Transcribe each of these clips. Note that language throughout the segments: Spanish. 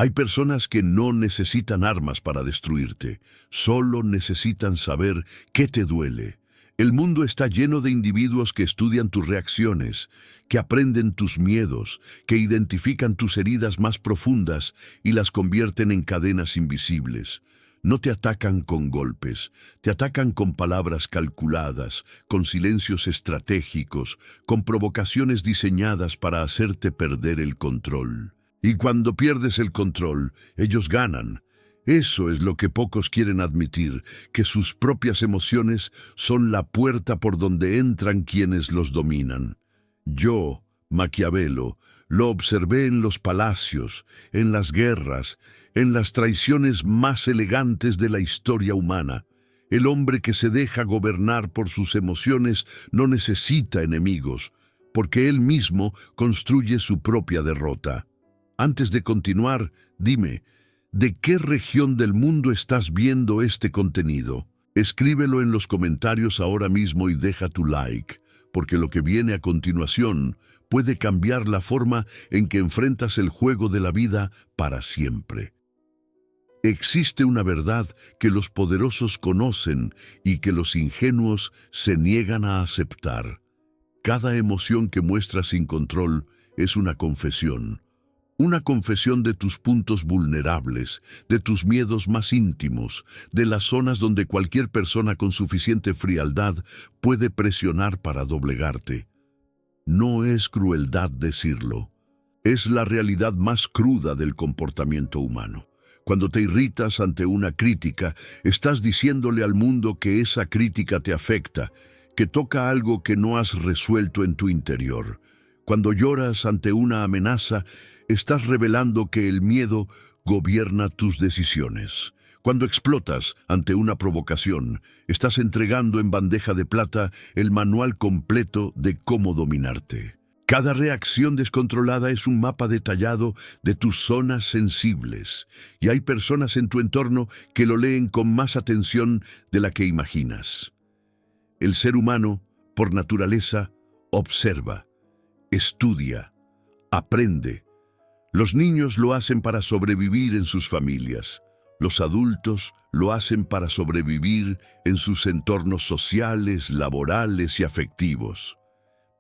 Hay personas que no necesitan armas para destruirte, solo necesitan saber qué te duele. El mundo está lleno de individuos que estudian tus reacciones, que aprenden tus miedos, que identifican tus heridas más profundas y las convierten en cadenas invisibles. No te atacan con golpes, te atacan con palabras calculadas, con silencios estratégicos, con provocaciones diseñadas para hacerte perder el control. Y cuando pierdes el control, ellos ganan. Eso es lo que pocos quieren admitir, que sus propias emociones son la puerta por donde entran quienes los dominan. Yo, Maquiavelo, lo observé en los palacios, en las guerras, en las traiciones más elegantes de la historia humana. El hombre que se deja gobernar por sus emociones no necesita enemigos, porque él mismo construye su propia derrota. Antes de continuar, dime, ¿de qué región del mundo estás viendo este contenido? Escríbelo en los comentarios ahora mismo y deja tu like, porque lo que viene a continuación puede cambiar la forma en que enfrentas el juego de la vida para siempre. Existe una verdad que los poderosos conocen y que los ingenuos se niegan a aceptar. Cada emoción que muestras sin control es una confesión de tus puntos vulnerables, de tus miedos más íntimos, de las zonas donde cualquier persona con suficiente frialdad puede presionar para doblegarte. No es crueldad decirlo, es la realidad más cruda del comportamiento humano. Cuando te irritas ante una crítica, estás diciéndole al mundo que esa crítica te afecta, que toca algo que no has resuelto en tu interior. Cuando lloras ante una amenaza, estás revelando que el miedo gobierna tus decisiones. Cuando explotas ante una provocación, estás entregando en bandeja de plata el manual completo de cómo dominarte. Cada reacción descontrolada es un mapa detallado de tus zonas sensibles, y hay personas en tu entorno que lo leen con más atención de la que imaginas. El ser humano, por naturaleza, observa, estudia, aprende. Los niños lo hacen para sobrevivir en sus familias. Los adultos lo hacen para sobrevivir en sus entornos sociales, laborales y afectivos.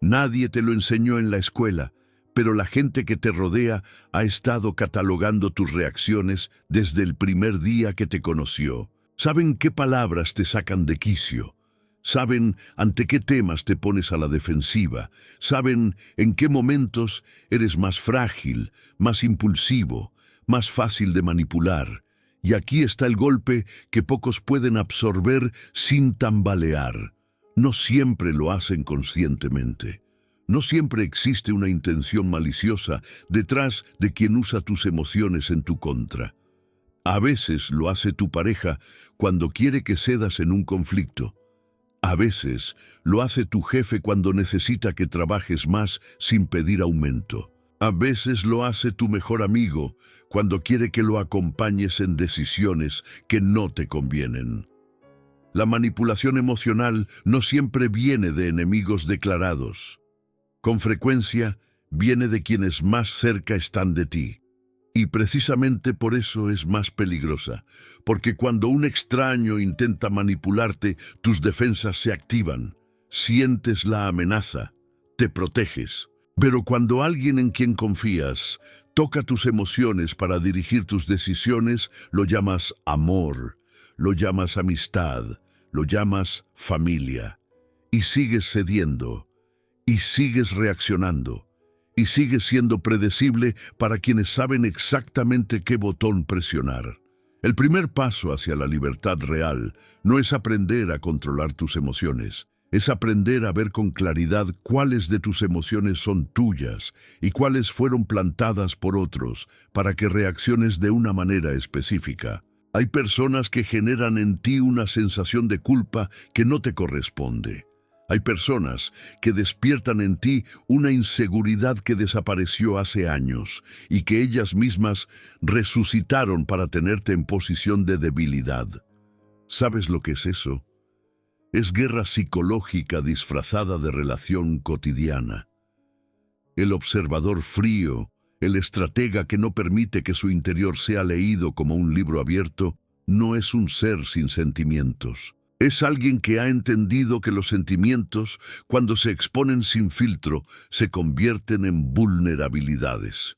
Nadie te lo enseñó en la escuela, pero la gente que te rodea ha estado catalogando tus reacciones desde el primer día que te conoció. Saben qué palabras te sacan de quicio. Saben ante qué temas te pones a la defensiva. Saben en qué momentos eres más frágil, más impulsivo, más fácil de manipular. Y aquí está el golpe que pocos pueden absorber sin tambalear. No siempre lo hacen conscientemente. No siempre existe una intención maliciosa detrás de quien usa tus emociones en tu contra. A veces lo hace tu pareja cuando quiere que cedas en un conflicto. A veces lo hace tu jefe cuando necesita que trabajes más sin pedir aumento. A veces lo hace tu mejor amigo cuando quiere que lo acompañes en decisiones que no te convienen. La manipulación emocional no siempre viene de enemigos declarados. Con frecuencia viene de quienes más cerca están de ti. Y precisamente por eso es más peligrosa, porque cuando un extraño intenta manipularte, tus defensas se activan, sientes la amenaza, te proteges. Pero cuando alguien en quien confías toca tus emociones para dirigir tus decisiones, lo llamas amor, lo llamas amistad, lo llamas familia. Y sigues cediendo, y sigues reaccionando. Y sigue siendo predecible para quienes saben exactamente qué botón presionar. El primer paso hacia la libertad real no es aprender a controlar tus emociones, es aprender a ver con claridad cuáles de tus emociones son tuyas y cuáles fueron plantadas por otros para que reacciones de una manera específica. Hay personas que generan en ti una sensación de culpa que no te corresponde. Hay personas que despiertan en ti una inseguridad que desapareció hace años y que ellas mismas resucitaron para tenerte en posición de debilidad. ¿Sabes lo que es eso? Es guerra psicológica disfrazada de relación cotidiana. El observador frío, El estratega que no permite que su interior sea leído como un libro abierto, no es un ser sin sentimientos. Es alguien que ha entendido que los sentimientos, cuando se exponen sin filtro, se convierten en vulnerabilidades.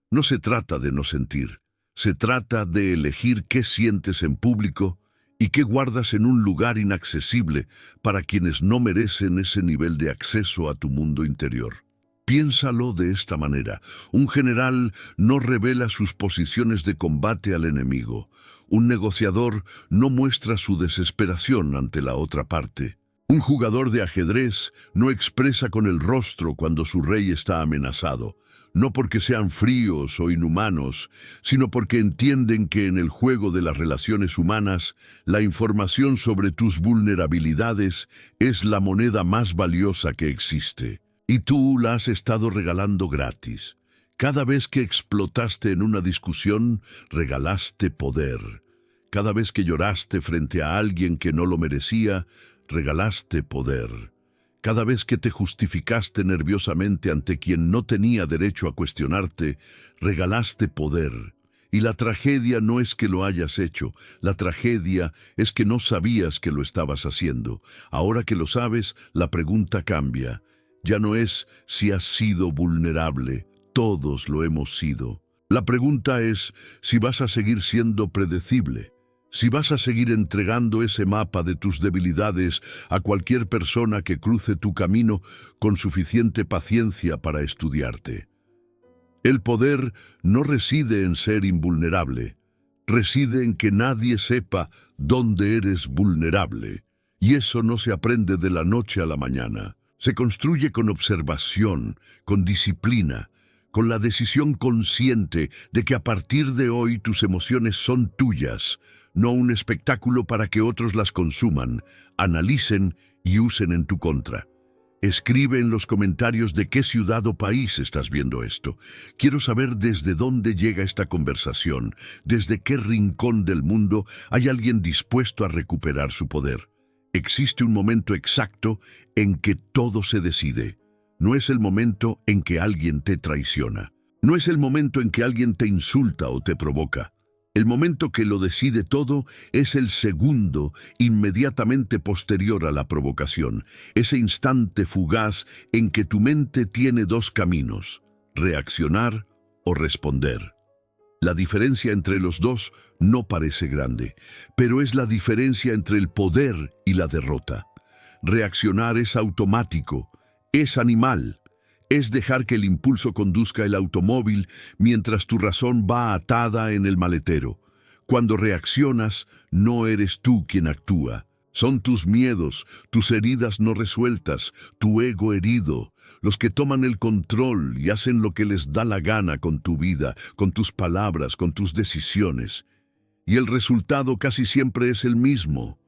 No se trata de no sentir, se trata de elegir qué sientes en público y qué guardas en un lugar inaccesible para quienes no merecen ese nivel de acceso a tu mundo interior. Piénsalo de esta manera. Un general no revela sus posiciones de combate al enemigo. Un negociador no muestra su desesperación ante la otra parte. Un jugador de ajedrez no expresa con el rostro cuando su rey está amenazado, no porque sean fríos o inhumanos, sino porque entienden que en el juego de las relaciones humanas, la información sobre tus vulnerabilidades es la moneda más valiosa que existe. Y tú la has estado regalando gratis. Cada vez que explotaste en una discusión, regalaste poder. Cada vez que lloraste frente a alguien que no lo merecía, regalaste poder. Cada vez que te justificaste nerviosamente ante quien no tenía derecho a cuestionarte, regalaste poder. Y la tragedia no es que lo hayas hecho, la tragedia es que no sabías que lo estabas haciendo. Ahora que lo sabes, la pregunta cambia. Ya no es si has sido vulnerable, todos lo hemos sido. La pregunta es si vas a seguir siendo predecible, si vas a seguir entregando ese mapa de tus debilidades a cualquier persona que cruce tu camino con suficiente paciencia para estudiarte. El poder no reside en ser invulnerable, reside en que nadie sepa dónde eres vulnerable, y eso no se aprende de la noche a la mañana. Se construye con observación, con disciplina, con la decisión consciente de que a partir de hoy tus emociones son tuyas, no un espectáculo para que otros las consuman, analicen y usen en tu contra. Escribe en los comentarios de qué ciudad o país estás viendo esto. Quiero saber desde dónde llega esta conversación, desde qué rincón del mundo hay alguien dispuesto a recuperar su poder. Existe un momento exacto en que todo se decide. No es el momento en que alguien te traiciona. No es el momento en que alguien te insulta o te provoca. El momento que lo decide todo es el segundo inmediatamente posterior a la provocación. Ese instante fugaz en que tu mente tiene dos caminos: reaccionar o responder. La diferencia entre los dos no parece grande, pero es la diferencia entre el poder y la derrota. Reaccionar es automático, es animal, es dejar que el impulso conduzca el automóvil mientras tu razón va atada en el maletero. Cuando reaccionas, no eres tú quien actúa. Son tus miedos, tus heridas no resueltas, tu ego herido, los que toman el control y hacen lo que les da la gana con tu vida, con tus palabras, con tus decisiones. Y el resultado casi siempre es el mismo.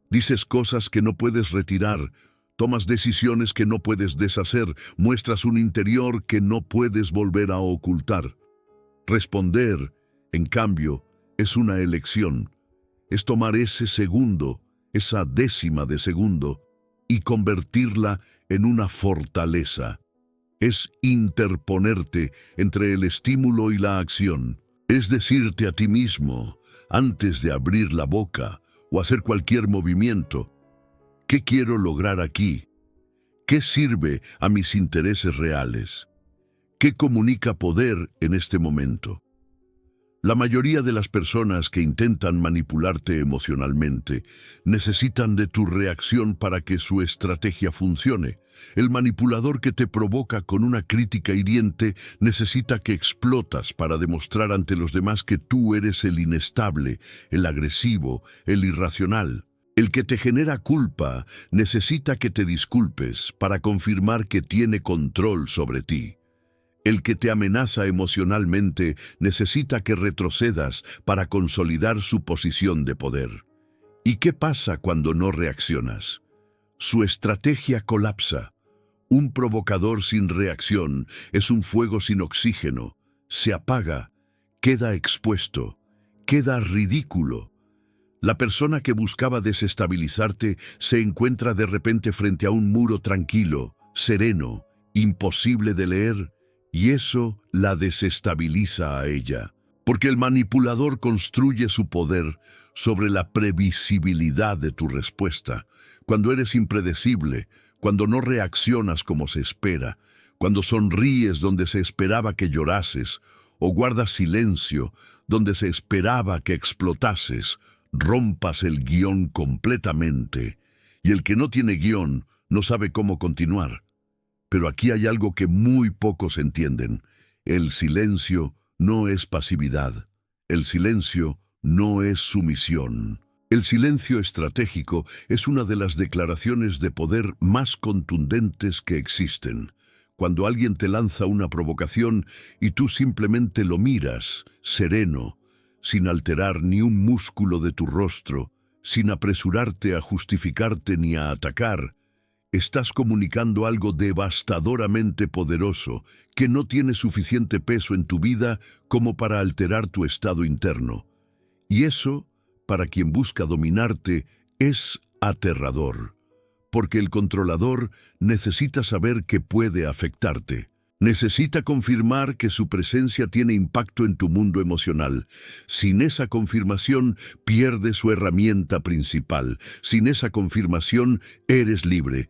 Dices cosas que no puedes retirar, tomas decisiones que no puedes deshacer, muestras un interior que no puedes volver a ocultar. Responder, en cambio, es una elección. Es tomar ese segundo, esa décima de segundo, y convertirla en una fortaleza. Es interponerte entre el estímulo y la acción. Es decirte a ti mismo, antes de abrir la boca o hacer cualquier movimiento: ¿qué quiero lograr aquí? ¿Qué sirve a mis intereses reales? ¿Qué comunica poder en este momento? La mayoría de las personas que intentan manipularte emocionalmente necesitan de tu reacción para que su estrategia funcione. El manipulador que te provoca con una crítica hiriente necesita que explotas para demostrar ante los demás que tú eres el inestable, el agresivo, el irracional. El que te genera culpa necesita que te disculpes para confirmar que tiene control sobre ti. El que te amenaza emocionalmente necesita que retrocedas para consolidar su posición de poder. ¿Y qué pasa cuando no reaccionas? Su estrategia colapsa. Un provocador sin reacción es un fuego sin oxígeno. Se apaga, queda expuesto, queda ridículo. La persona que buscaba desestabilizarte se encuentra de repente frente a un muro tranquilo, sereno, imposible de leer, y eso la desestabiliza a ella, porque el manipulador construye su poder sobre la previsibilidad de tu respuesta. Cuando eres impredecible, cuando no reaccionas como se espera, cuando sonríes donde se esperaba que llorases, o guardas silencio donde se esperaba que explotases, rompas el guión completamente, y el que no tiene guión no sabe cómo continuar. Pero aquí hay algo que muy pocos entienden. El silencio no es pasividad. El silencio no es sumisión. El silencio estratégico es una de las declaraciones de poder más contundentes que existen. Cuando alguien te lanza una provocación y tú simplemente lo miras, sereno, sin alterar ni un músculo de tu rostro, sin apresurarte a justificarte ni a atacar, estás comunicando algo devastadoramente poderoso que no tiene suficiente peso en tu vida como para alterar tu estado interno. Y eso, para quien busca dominarte, es aterrador, porque el controlador necesita saber que puede afectarte. Necesita confirmar que su presencia tiene impacto en tu mundo emocional. Sin esa confirmación, pierde su herramienta principal. Sin esa confirmación, eres libre.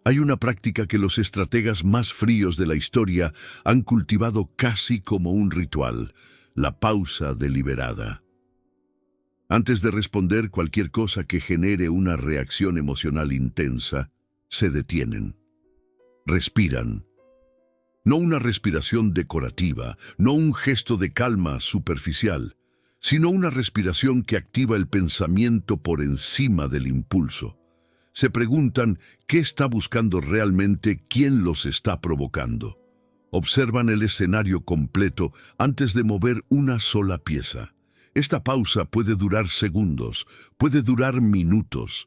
Hay una práctica que los estrategas más fríos de la historia han cultivado casi como un ritual: la pausa deliberada. Antes de responder cualquier cosa que genere una reacción emocional intensa, se detienen. Respiran. No una respiración decorativa, no un gesto de calma superficial, sino una respiración que activa el pensamiento por encima del impulso. Se preguntan qué está buscando realmente, quién los está provocando. Observan el escenario completo antes de mover una sola pieza. Esta pausa puede durar segundos, puede durar minutos.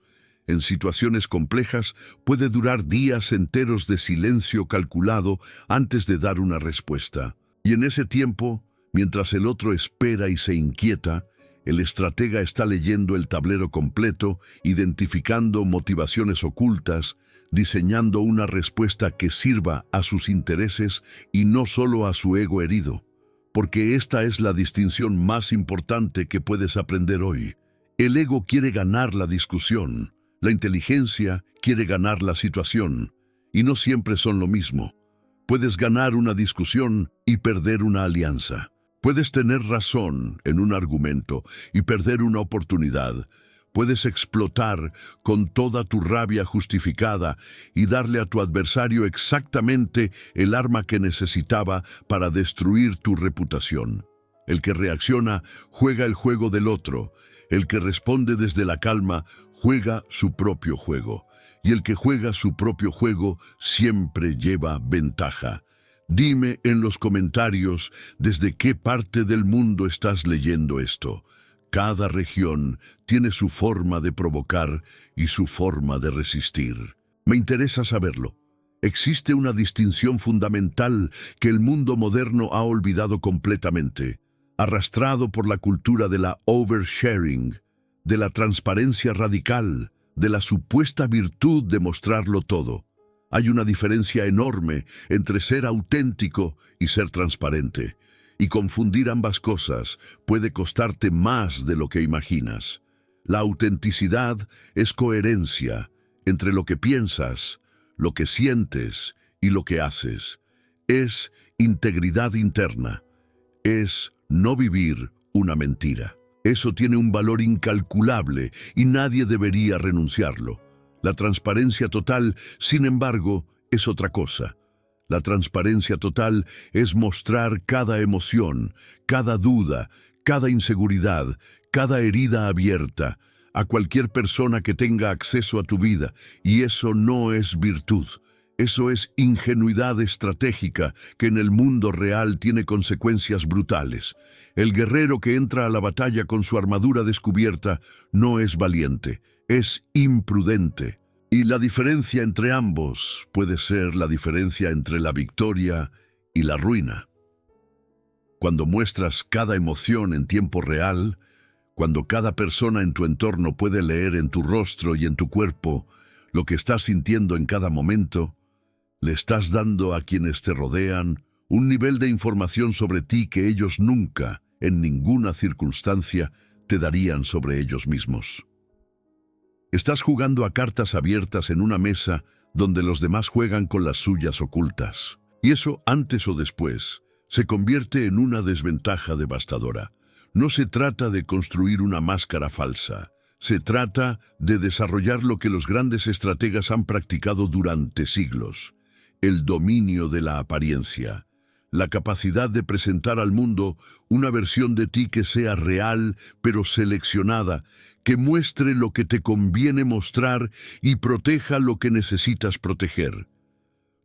En situaciones complejas puede durar días enteros de silencio calculado antes de dar una respuesta. Y en ese tiempo, mientras el otro espera y se inquieta, el estratega está leyendo el tablero completo, identificando motivaciones ocultas, diseñando una respuesta que sirva a sus intereses y no solo a su ego herido. Porque esta es la distinción más importante que puedes aprender hoy. El ego quiere ganar la discusión. La inteligencia quiere ganar la situación, y no siempre son lo mismo. Puedes ganar una discusión y perder una alianza. Puedes tener razón en un argumento y perder una oportunidad. Puedes explotar con toda tu rabia justificada y darle a tu adversario exactamente el arma que necesitaba para destruir tu reputación. El que reacciona juega el juego del otro. El que responde desde la calma juega su propio juego, y el que juega su propio juego siempre lleva ventaja. Dime en los comentarios desde qué parte del mundo estás leyendo esto. Cada región tiene su forma de provocar y su forma de resistir. Me interesa saberlo. Existe una distinción fundamental que el mundo moderno ha olvidado completamente, arrastrado por la cultura de la oversharing, de la transparencia radical, de la supuesta virtud de mostrarlo todo. Hay una diferencia enorme entre ser auténtico y ser transparente, y confundir ambas cosas puede costarte más de lo que imaginas. La autenticidad es coherencia entre lo que piensas, lo que sientes y lo que haces. Es integridad interna. Es no vivir una mentira. Eso tiene un valor incalculable y nadie debería renunciarlo. La transparencia total, sin embargo, es otra cosa. La transparencia total es mostrar cada emoción, cada duda, cada inseguridad, cada herida abierta, a cualquier persona que tenga acceso a tu vida, y eso no es virtud. Eso es ingenuidad estratégica que en el mundo real tiene consecuencias brutales. El guerrero que entra a la batalla con su armadura descubierta no es valiente, es imprudente. Y la diferencia entre ambos puede ser la diferencia entre la victoria y la ruina. Cuando muestras cada emoción en tiempo real, cuando cada persona en tu entorno puede leer en tu rostro y en tu cuerpo lo que estás sintiendo en cada momento, le estás dando a quienes te rodean un nivel de información sobre ti que ellos nunca, en ninguna circunstancia, te darían sobre ellos mismos. Estás jugando a cartas abiertas en una mesa donde los demás juegan con las suyas ocultas. Y eso, antes o después, se convierte en una desventaja devastadora. No se trata de construir una máscara falsa. Se trata de desarrollar lo que los grandes estrategas han practicado durante siglos: el dominio de la apariencia, la capacidad de presentar al mundo una versión de ti que sea real, pero seleccionada, que muestre lo que te conviene mostrar y proteja lo que necesitas proteger.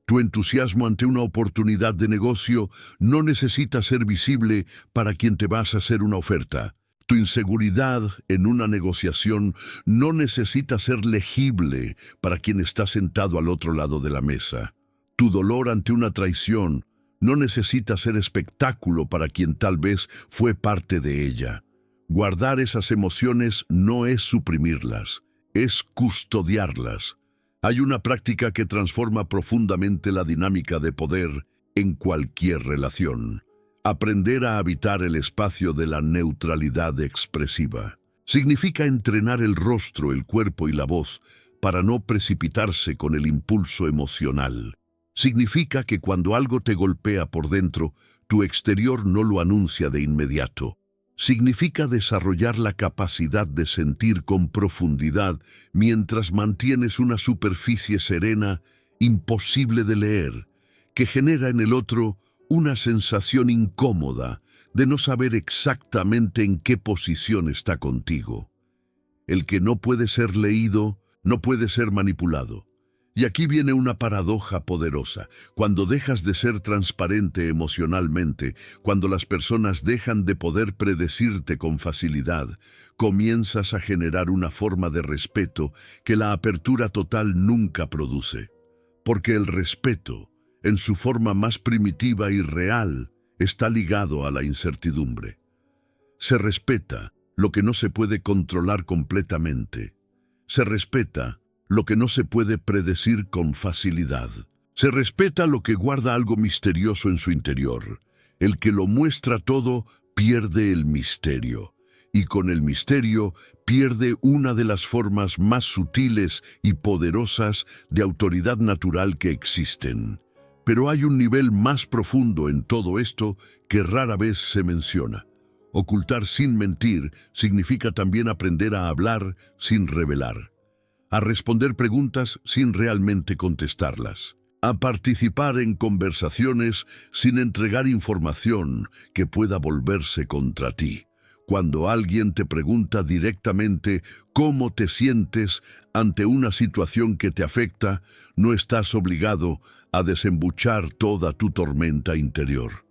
Tu entusiasmo ante una oportunidad de negocio no necesita ser visible para quien te vas a hacer una oferta. Tu inseguridad en una negociación no necesita ser legible para quien está sentado al otro lado de la mesa. Tu dolor ante una traición no necesita ser espectáculo para quien tal vez fue parte de ella. Guardar esas emociones no es suprimirlas, es custodiarlas. Hay una práctica que transforma profundamente la dinámica de poder en cualquier relación. Aprender a habitar el espacio de la neutralidad expresiva. Significa entrenar el rostro, el cuerpo y la voz para no precipitarse con el impulso emocional. Significa que cuando algo te golpea por dentro, tu exterior no lo anuncia de inmediato. Significa desarrollar la capacidad de sentir con profundidad mientras mantienes una superficie serena, imposible de leer, que genera en el otro una sensación incómoda de no saber exactamente en qué posición está contigo. El que no puede ser leído, no puede ser manipulado. Y aquí viene una paradoja poderosa. Cuando dejas de ser transparente emocionalmente, cuando las personas dejan de poder predecirte con facilidad, comienzas a generar una forma de respeto que la apertura total nunca produce. Porque el respeto, en su forma más primitiva y real, está ligado a la incertidumbre. Se respeta lo que no se puede controlar completamente. Se respeta lo que no se puede predecir con facilidad. Se respeta lo que guarda algo misterioso en su interior. El que lo muestra todo pierde el misterio, y con el misterio pierde una de las formas más sutiles y poderosas de autoridad natural que existen. Pero hay un nivel más profundo en todo esto que rara vez se menciona. Ocultar sin mentir significa también aprender a hablar sin revelar, a responder preguntas sin realmente contestarlas, a participar en conversaciones sin entregar información que pueda volverse contra ti. Cuando alguien te pregunta directamente cómo te sientes ante una situación que te afecta, no estás obligado a desembuchar toda tu tormenta interior.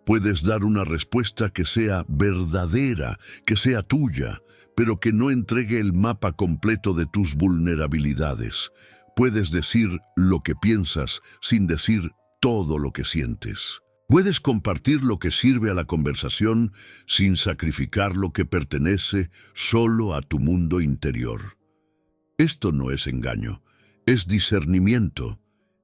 Puedes dar una respuesta que sea verdadera, que sea tuya, pero que no entregue el mapa completo de tus vulnerabilidades. Puedes decir lo que piensas sin decir todo lo que sientes. Puedes compartir lo que sirve a la conversación sin sacrificar lo que pertenece solo a tu mundo interior. Esto no es engaño, es discernimiento.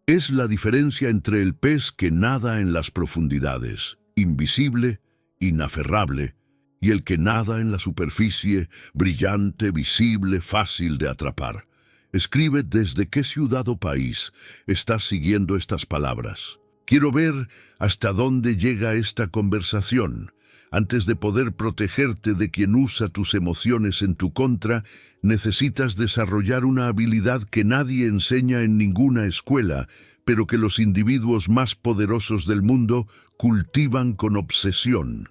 Es la diferencia entre el pez que nada en las profundidades, invisible, inaferrable, y el que nada en la superficie, brillante, visible, fácil de atrapar. Escribe desde qué ciudad o país estás siguiendo estas palabras. Quiero ver hasta dónde llega esta conversación. Antes de poder protegerte de quien usa tus emociones en tu contra, necesitas desarrollar una habilidad que nadie enseña en ninguna escuela, pero que los individuos más poderosos del mundo cultivan con obsesión: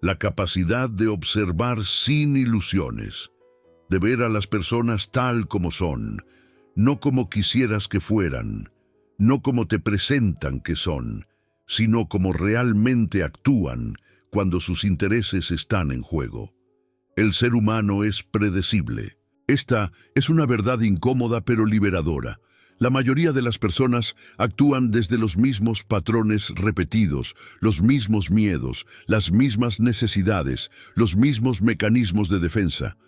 la capacidad de observar sin ilusiones, de ver a las personas tal como son, no como quisieras que fueran, no como te presentan que son, sino como realmente actúan cuando sus intereses están en juego. El ser humano es predecible. Esta es una verdad incómoda pero liberadora. La mayoría de las personas actúan desde los mismos patrones repetidos, los mismos miedos, las mismas necesidades, los mismos mecanismos de defensa.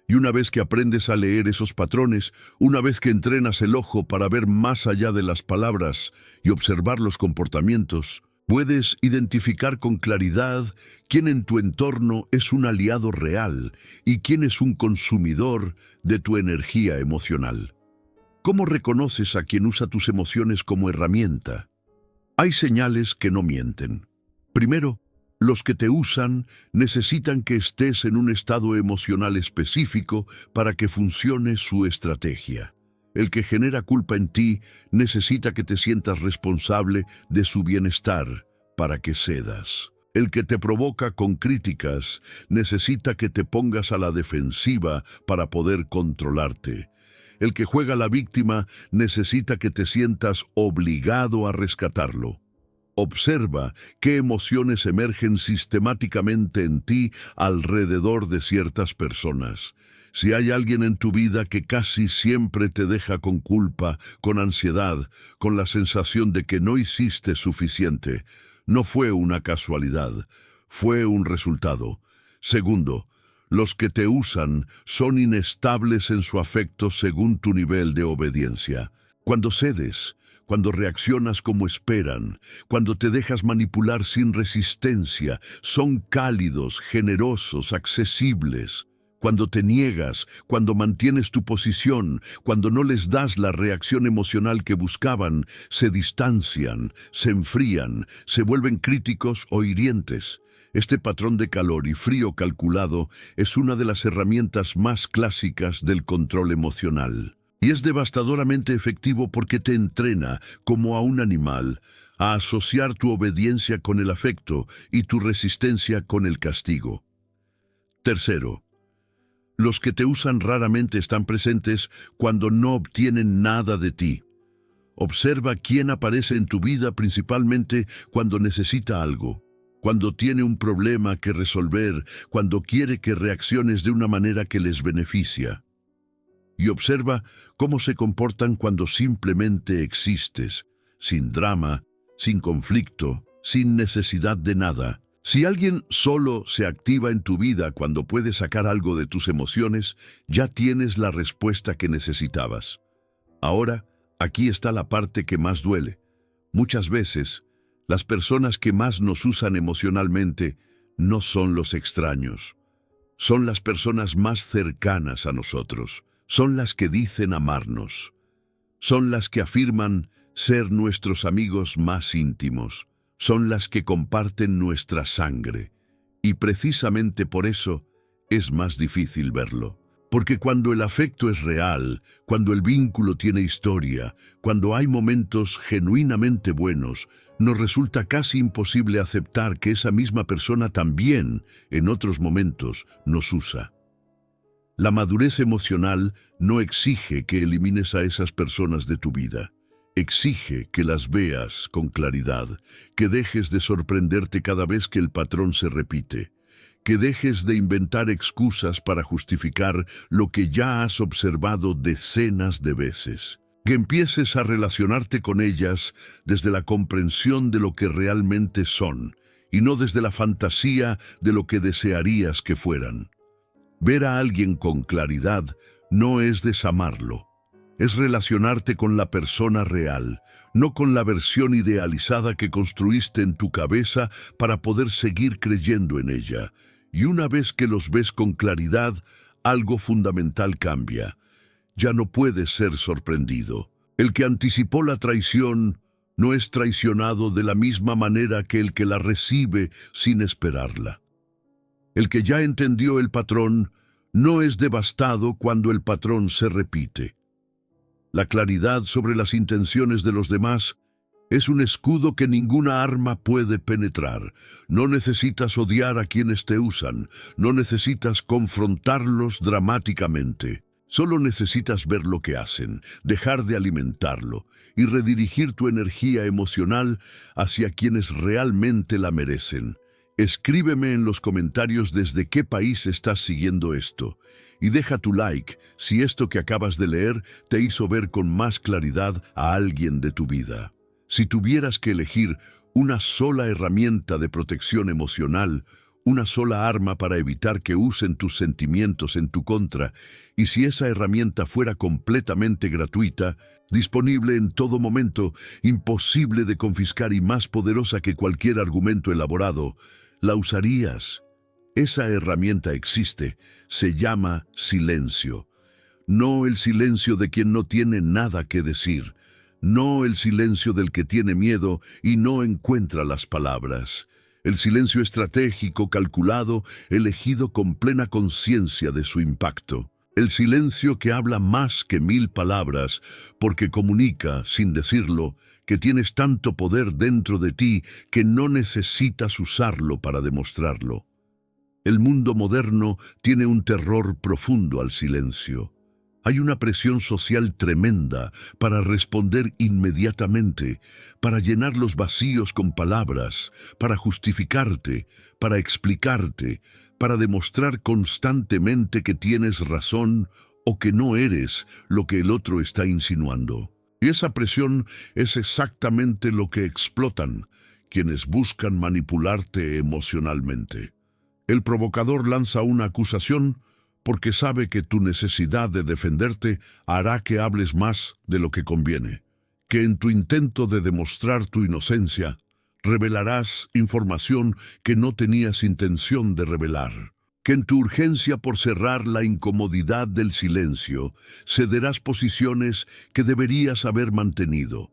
Y una vez que aprendes a leer esos patrones, una vez que entrenas el ojo para ver más allá de las palabras y observar los comportamientos, Puedes identificar con claridad quién en tu entorno es un aliado real y quién es un consumidor de tu energía emocional. ¿Cómo reconoces a quien usa tus emociones como herramienta? Hay señales que no mienten. Primero, los que te usan necesitan que estés en un estado emocional específico para que funcione su estrategia. El que genera culpa en ti necesita que te sientas responsable de su bienestar para que cedas. El que te provoca con críticas necesita que te pongas a la defensiva para poder controlarte. El que juega a la víctima necesita que te sientas obligado a rescatarlo. Observa qué emociones emergen sistemáticamente en ti alrededor de ciertas personas. Si hay alguien en tu vida que casi siempre te deja con culpa, con ansiedad, con la sensación de que no hiciste suficiente, no fue una casualidad, fue un resultado. Segundo, los que te usan son inestables en su afecto según tu nivel de obediencia. Cuando cedes, cuando reaccionas como esperan, cuando te dejas manipular sin resistencia, son cálidos, generosos, accesibles. Cuando te niegas, cuando mantienes tu posición, cuando no les das la reacción emocional que buscaban, se distancian, se enfrían, se vuelven críticos o hirientes. Este patrón de calor y frío calculado es una de las herramientas más clásicas del control emocional. Y es devastadoramente efectivo porque te entrena, como a un animal, a asociar tu obediencia con el afecto y tu resistencia con el castigo. Tercero, los que te usan raramente están presentes cuando no obtienen nada de ti. Observa quién aparece en tu vida principalmente cuando necesita algo, cuando tiene un problema que resolver, cuando quiere que reacciones de una manera que les beneficia. Y observa cómo se comportan cuando simplemente existes, sin drama, sin conflicto, sin necesidad de nada. Si alguien solo se activa en tu vida cuando puedes sacar algo de tus emociones, ya tienes la respuesta que necesitabas. Ahora, aquí está la parte que más duele. Muchas veces, las personas que más nos usan emocionalmente no son los extraños. Son las personas más cercanas a nosotros. Son las que dicen amarnos. Son las que afirman ser nuestros amigos más íntimos. Son las que comparten nuestra sangre. Y precisamente por eso es más difícil verlo. Porque cuando el afecto es real, cuando el vínculo tiene historia, cuando hay momentos genuinamente buenos, nos resulta casi imposible aceptar que esa misma persona también, en otros momentos, nos usa. La madurez emocional no exige que elimines a esas personas de tu vida. Exige que las veas con claridad, que dejes de sorprenderte cada vez que el patrón se repite, que dejes de inventar excusas para justificar lo que ya has observado decenas de veces, que empieces a relacionarte con ellas desde la comprensión de lo que realmente son y no desde la fantasía de lo que desearías que fueran. Ver a alguien con claridad no es desamarlo. Es relacionarte con la persona real, no con la versión idealizada que construiste en tu cabeza para poder seguir creyendo en ella. Y una vez que los ves con claridad, algo fundamental cambia. Ya no puedes ser sorprendido. El que anticipó la traición no es traicionado de la misma manera que el que la recibe sin esperarla. El que ya entendió el patrón no es devastado cuando el patrón se repite. La claridad sobre las intenciones de los demás es un escudo que ninguna arma puede penetrar. No necesitas odiar a quienes te usan, no necesitas confrontarlos dramáticamente. Solo necesitas ver lo que hacen, dejar de alimentarlo y redirigir tu energía emocional hacia quienes realmente la merecen. Escríbeme en los comentarios desde qué país estás siguiendo esto y deja tu like si esto que acabas de leer te hizo ver con más claridad a alguien de tu vida. Si tuvieras que elegir una sola herramienta de protección emocional, una sola arma para evitar que usen tus sentimientos en tu contra, y si esa herramienta fuera completamente gratuita, disponible en todo momento, imposible de confiscar y más poderosa que cualquier argumento elaborado, ¿la usarías? Esa herramienta existe, se llama silencio. No el silencio de quien no tiene nada que decir, no el silencio del que tiene miedo y no encuentra las palabras. El silencio estratégico, calculado, elegido con plena conciencia de su impacto. El silencio que habla más que 1000 palabras, porque comunica, sin decirlo, que tienes tanto poder dentro de ti que no necesitas usarlo para demostrarlo. El mundo moderno tiene un terror profundo al silencio. Hay una presión social tremenda para responder inmediatamente, para llenar los vacíos con palabras, para justificarte, para explicarte, para demostrar constantemente que tienes razón o que no eres lo que el otro está insinuando. Y esa presión es exactamente lo que explotan quienes buscan manipularte emocionalmente. El provocador lanza una acusación porque sabe que tu necesidad de defenderte hará que hables más de lo que conviene, que en tu intento de demostrar tu inocencia, revelarás información que no tenías intención de revelar, que en tu urgencia por cerrar la incomodidad del silencio, cederás posiciones que deberías haber mantenido.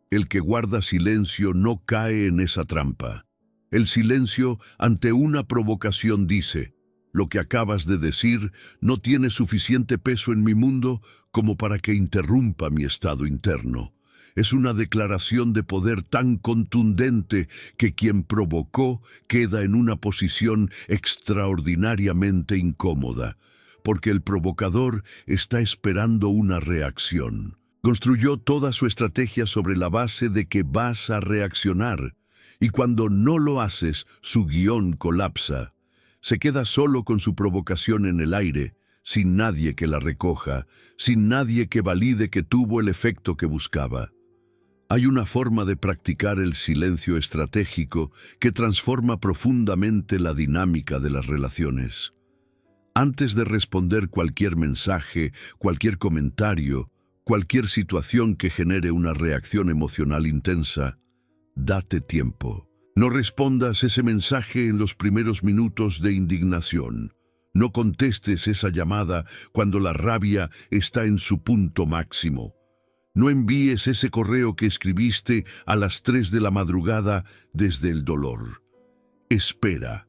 El que guarda silencio no cae en esa trampa. El silencio ante una provocación dice: lo que acabas de decir no tiene suficiente peso en mi mundo como para que interrumpa mi estado interno. Es una declaración de poder tan contundente que quien provocó queda en una posición extraordinariamente incómoda, porque el provocador está esperando una reacción. Construyó toda su estrategia sobre la base de que vas a reaccionar, y cuando no lo haces, su guión colapsa. Se queda solo con su provocación en el aire, sin nadie que la recoja, sin nadie que valide que tuvo el efecto que buscaba. Hay una forma de practicar el silencio estratégico que transforma profundamente la dinámica de las relaciones. Antes de responder cualquier mensaje, cualquier comentario, cualquier situación que genere una reacción emocional intensa, date tiempo. No respondas ese mensaje en los primeros minutos de indignación. No contestes esa llamada cuando la rabia está en su punto máximo. No envíes ese correo que escribiste a las 3 de la madrugada desde el dolor. Espera.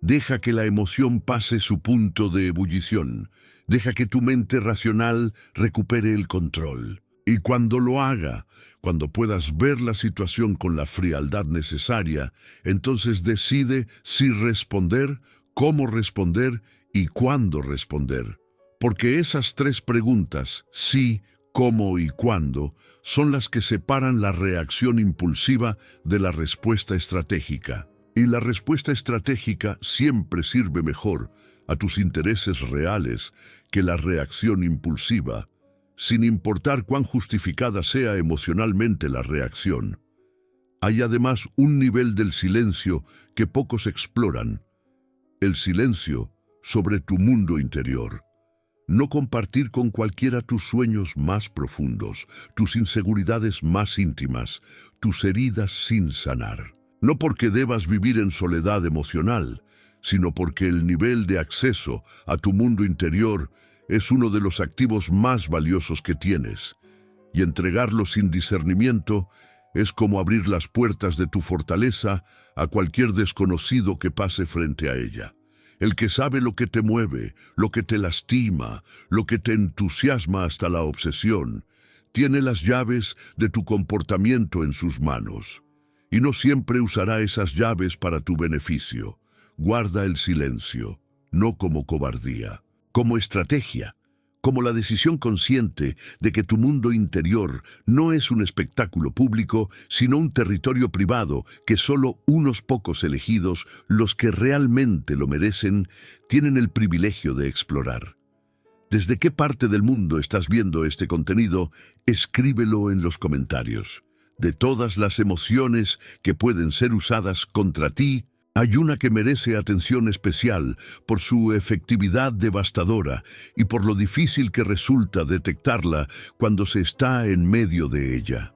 Deja que la emoción pase su punto de ebullición. Deja que tu mente racional recupere el control. Y cuando lo haga, cuando puedas ver la situación con la frialdad necesaria, entonces decide si responder, cómo responder y cuándo responder. Porque esas 3 preguntas, sí, cómo y cuándo, son las que separan la reacción impulsiva de la respuesta estratégica. Y la respuesta estratégica siempre sirve mejor a tus intereses reales que la reacción impulsiva, sin importar cuán justificada sea emocionalmente la reacción. Hay además un nivel del silencio que pocos exploran: el silencio sobre tu mundo interior. No compartir con cualquiera tus sueños más profundos, tus inseguridades más íntimas, tus heridas sin sanar. No porque debas vivir en soledad emocional, sino porque el nivel de acceso a tu mundo interior es uno de los activos más valiosos que tienes, y entregarlo sin discernimiento es como abrir las puertas de tu fortaleza a cualquier desconocido que pase frente a ella. El que sabe lo que te mueve, lo que te lastima, lo que te entusiasma hasta la obsesión, tiene las llaves de tu comportamiento en sus manos, y no siempre usará esas llaves para tu beneficio. Guarda el silencio, no como cobardía, como estrategia, como la decisión consciente de que tu mundo interior no es un espectáculo público, sino un territorio privado que solo unos pocos elegidos, los que realmente lo merecen, tienen el privilegio de explorar. ¿Desde qué parte del mundo estás viendo este contenido? Escríbelo en los comentarios. De todas las emociones que pueden ser usadas contra ti, Hay una que merece atención especial por su efectividad devastadora y por lo difícil que resulta detectarla cuando se está en medio de ella.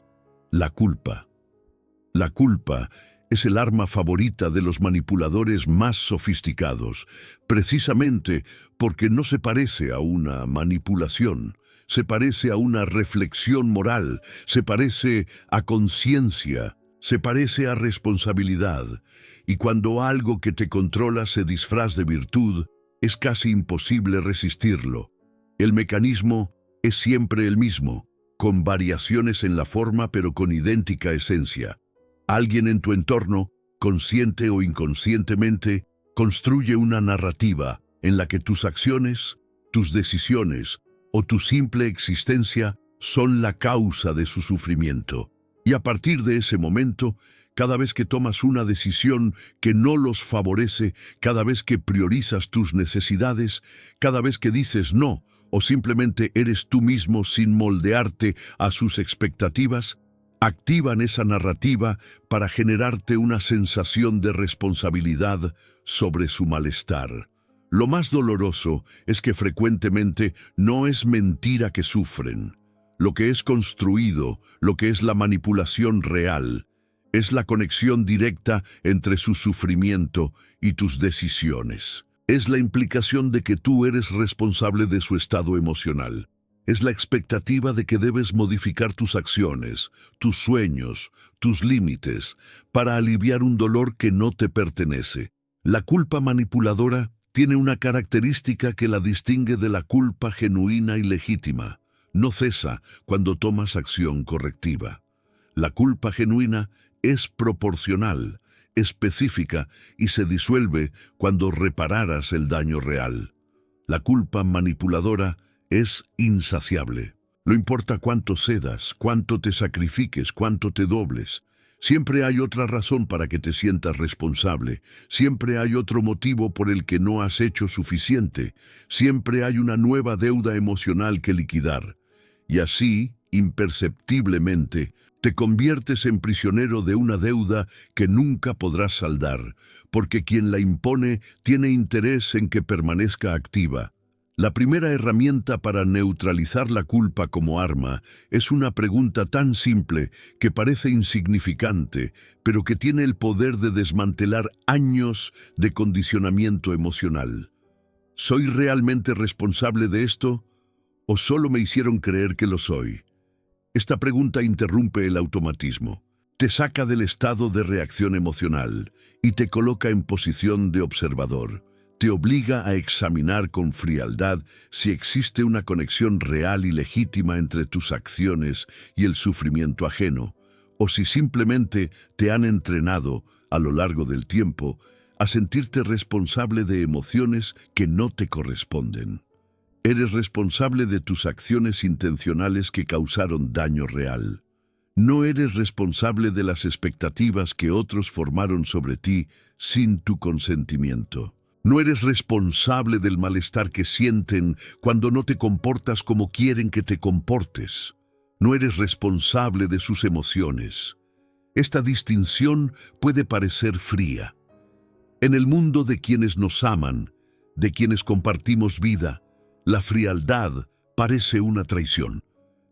La culpa. La culpa es el arma favorita de los manipuladores más sofisticados, precisamente porque no se parece a una manipulación, se parece a una reflexión moral, se parece a conciencia, se parece a responsabilidad. Y cuando algo que te controla se disfraza de virtud, es casi imposible resistirlo. El mecanismo es siempre el mismo, con variaciones en la forma pero con idéntica esencia. Alguien en tu entorno, consciente o inconscientemente, construye una narrativa en la que tus acciones, tus decisiones o tu simple existencia son la causa de su sufrimiento. Y a partir de ese momento, cada vez que tomas una decisión que no los favorece, cada vez que priorizas tus necesidades, cada vez que dices no o simplemente eres tú mismo sin moldearte a sus expectativas, activan esa narrativa para generarte una sensación de responsabilidad sobre su malestar. Lo más doloroso es que frecuentemente no es mentira que sufren. Lo que es construido, lo que es la manipulación real, es la conexión directa entre su sufrimiento y tus decisiones. Es la implicación de que tú eres responsable de su estado emocional. Es la expectativa de que debes modificar tus acciones, tus sueños, tus límites, para aliviar un dolor que no te pertenece. La culpa manipuladora tiene una característica que la distingue de la culpa genuina y legítima. No cesa cuando tomas acción correctiva. La culpa genuina es proporcional, específica y se disuelve cuando repararas el daño real. La culpa manipuladora es insaciable. No importa cuánto cedas, cuánto te sacrifiques, cuánto te dobles. Siempre hay otra razón para que te sientas responsable. Siempre hay otro motivo por el que no has hecho suficiente. Siempre hay una nueva deuda emocional que liquidar. Y así, imperceptiblemente, te conviertes en prisionero de una deuda que nunca podrás saldar, porque quien la impone tiene interés en que permanezca activa. La primera herramienta para neutralizar la culpa como arma es una pregunta tan simple que parece insignificante, pero que tiene el poder de desmantelar años de condicionamiento emocional. ¿Soy realmente responsable de esto? ¿O solo me hicieron creer que lo soy? Esta pregunta interrumpe el automatismo, te saca del estado de reacción emocional y te coloca en posición de observador. Te obliga a examinar con frialdad si existe una conexión real y legítima entre tus acciones y el sufrimiento ajeno, o si simplemente te han entrenado, a lo largo del tiempo, a sentirte responsable de emociones que no te corresponden. Eres responsable de tus acciones intencionales que causaron daño real. No eres responsable de las expectativas que otros formaron sobre ti sin tu consentimiento. No eres responsable del malestar que sienten cuando no te comportas como quieren que te comportes. No eres responsable de sus emociones. Esta distinción puede parecer fría. En el mundo de quienes nos aman, de quienes compartimos vida, la frialdad parece una traición.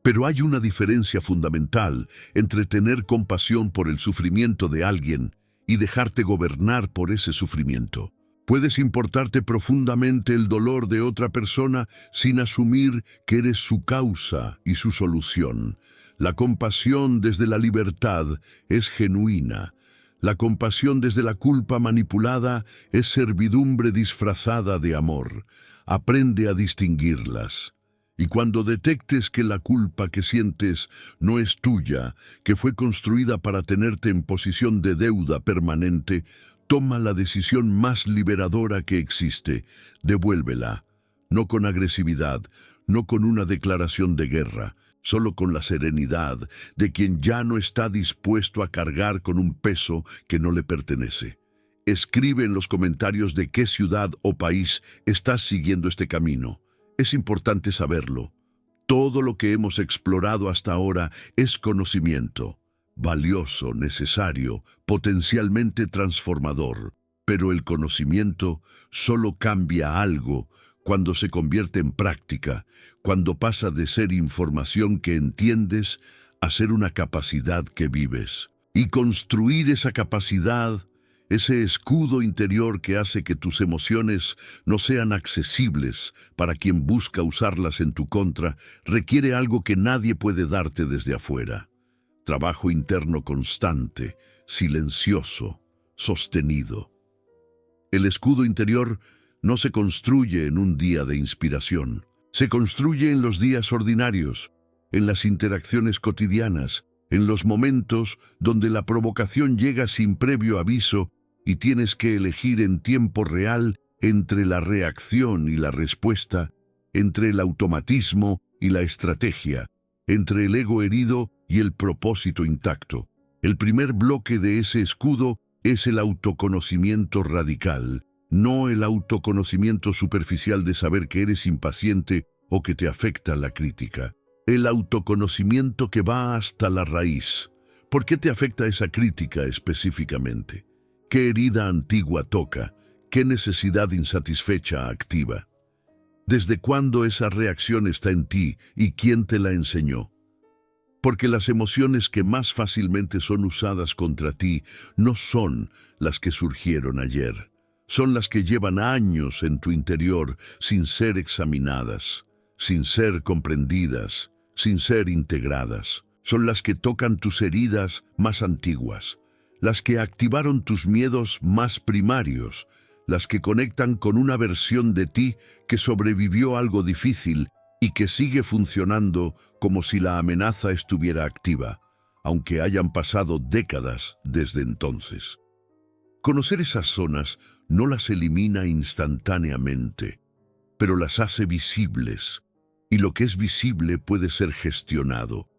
Pero hay una diferencia fundamental entre tener compasión por el sufrimiento de alguien y dejarte gobernar por ese sufrimiento. Puedes importarte profundamente el dolor de otra persona sin asumir que eres su causa y su solución. La compasión desde la libertad es genuina. La compasión desde la culpa manipulada es servidumbre disfrazada de amor. Aprende a distinguirlas. Y cuando detectes que la culpa que sientes no es tuya, que fue construida para tenerte en posición de deuda permanente, toma la decisión más liberadora que existe. Devuélvela, no con agresividad, no con una declaración de guerra, solo con la serenidad de quien ya no está dispuesto a cargar con un peso que no le pertenece. Escribe en los comentarios de qué ciudad o país estás siguiendo este camino. Es importante saberlo. Todo lo que hemos explorado hasta ahora es conocimiento, valioso, necesario, potencialmente transformador. Pero el conocimiento solo cambia algo cuando se convierte en práctica, cuando pasa de ser información que entiendes a ser una capacidad que vives. Y construir esa capacidad, ese escudo interior que hace que tus emociones no sean accesibles para quien busca usarlas en tu contra, requiere algo que nadie puede darte desde afuera. Trabajo interno constante, silencioso, sostenido. El escudo interior no se construye en un día de inspiración. Se construye en los días ordinarios, en las interacciones cotidianas, en los momentos donde la provocación llega sin previo aviso y tienes que elegir en tiempo real entre la reacción y la respuesta, entre el automatismo y la estrategia, entre el ego herido y el propósito intacto. El primer bloque de ese escudo es el autoconocimiento radical, no el autoconocimiento superficial de saber que eres impaciente o que te afecta la crítica. El autoconocimiento que va hasta la raíz. ¿Por qué te afecta esa crítica específicamente? ¿Qué herida antigua toca? ¿Qué necesidad insatisfecha activa? ¿Desde cuándo esa reacción está en ti y quién te la enseñó? Porque las emociones que más fácilmente son usadas contra ti no son las que surgieron ayer. Son las que llevan años en tu interior sin ser examinadas, sin ser comprendidas, sin ser integradas. Son las que tocan tus heridas más antiguas, las que activaron tus miedos más primarios, las que conectan con una versión de ti que sobrevivió algo difícil y que sigue funcionando como si la amenaza estuviera activa, aunque hayan pasado décadas desde entonces. Conocer esas zonas no las elimina instantáneamente, pero las hace visibles, y lo que es visible puede ser gestionado.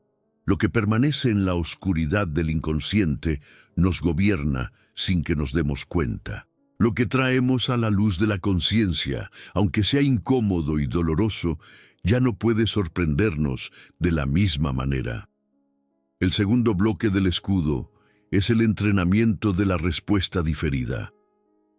Lo que permanece en la oscuridad del inconsciente nos gobierna sin que nos demos cuenta. Lo que traemos a la luz de la conciencia, aunque sea incómodo y doloroso, ya no puede sorprendernos de la misma manera. El segundo bloque del escudo es el entrenamiento de la respuesta diferida.